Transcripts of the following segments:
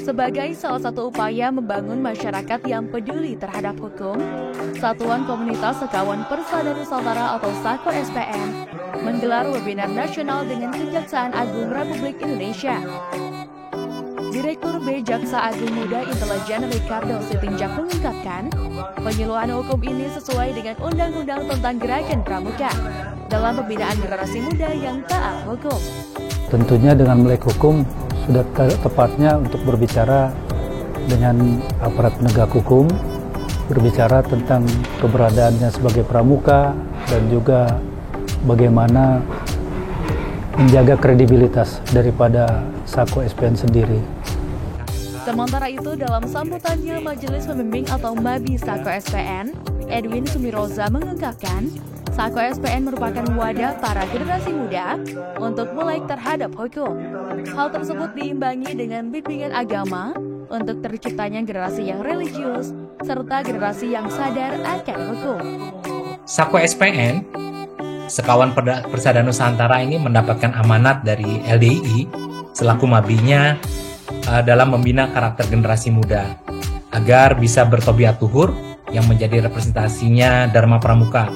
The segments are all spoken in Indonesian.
Sebagai salah satu upaya membangun masyarakat yang peduli terhadap hukum, Satuan Komunitas Sekawan Persada Nusantara atau SAKO SPN menggelar webinar nasional dengan Kejaksaan Agung Republik Indonesia. Direktur B Jaksa Agung Muda Intelijen Ricardo Sitinjak mengungkapkan, penyuluhan hukum ini sesuai dengan Undang-Undang tentang Gerakan Pramuka dalam pembinaan generasi muda yang taat hukum. Tentunya dengan melek hukum sudah tepatnya untuk berbicara dengan aparat penegak hukum, berbicara tentang keberadaannya sebagai pramuka dan juga bagaimana menjaga kredibilitas daripada SAKO SPN sendiri. Sementara itu, dalam sambutannya Majelis Pembimbing atau MABI SAKO SPN, Edwin Sumiroza mengungkapkan, SAKO SPN merupakan wadah para generasi muda untuk melek terhadap hukum. Hal tersebut diimbangi dengan bimbingan agama untuk terciptanya generasi yang religius serta generasi yang sadar akan hukum. SAKO SPN, Sekawan Persada Nusantara ini mendapatkan amanat dari LDII selaku MABI-nya dalam membina karakter generasi muda agar bisa bertobiat luhur yang menjadi representasinya Dharma Pramuka.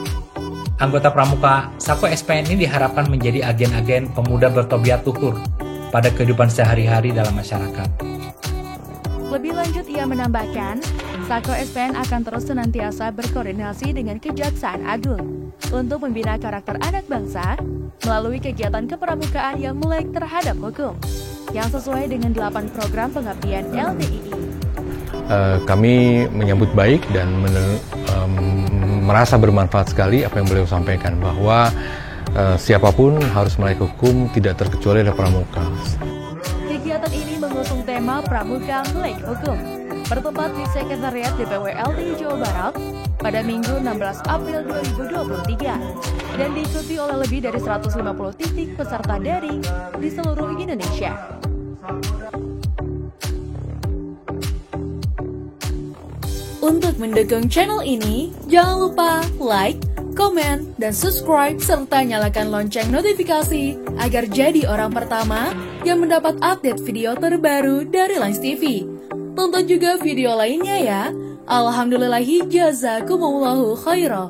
Anggota Pramuka SAKO SPN ini diharapkan menjadi agen-agen pemuda bertobiat luhur pada kehidupan sehari-hari dalam masyarakat. Lebih lanjut, ia menambahkan, SAKO SPN akan terus senantiasa berkoordinasi dengan Kejaksaan Agung untuk membina karakter anak bangsa melalui kegiatan kepramukaan yang melek terhadap hukum yang sesuai dengan 8 program pengabdian LDII. Kami menyambut baik dan merasa bermanfaat sekali apa yang beliau sampaikan, bahwa siapapun harus melek hukum, tidak terkecuali dari pramuka. Kegiatan ini mengusung tema Pramuka Melek Hukum, bertempat di Sekretariat DPW LDII Jawa Barat pada Minggu 16 April 2023 dan diikuti oleh lebih dari 150 titik peserta daring di seluruh Indonesia. Untuk mendukung channel ini, jangan lupa like, komen, dan subscribe serta nyalakan lonceng notifikasi agar jadi orang pertama yang mendapat update video terbaru dari Lines TV. Tonton juga video lainnya ya. Alhamdulillahi jazakumullahu khairan.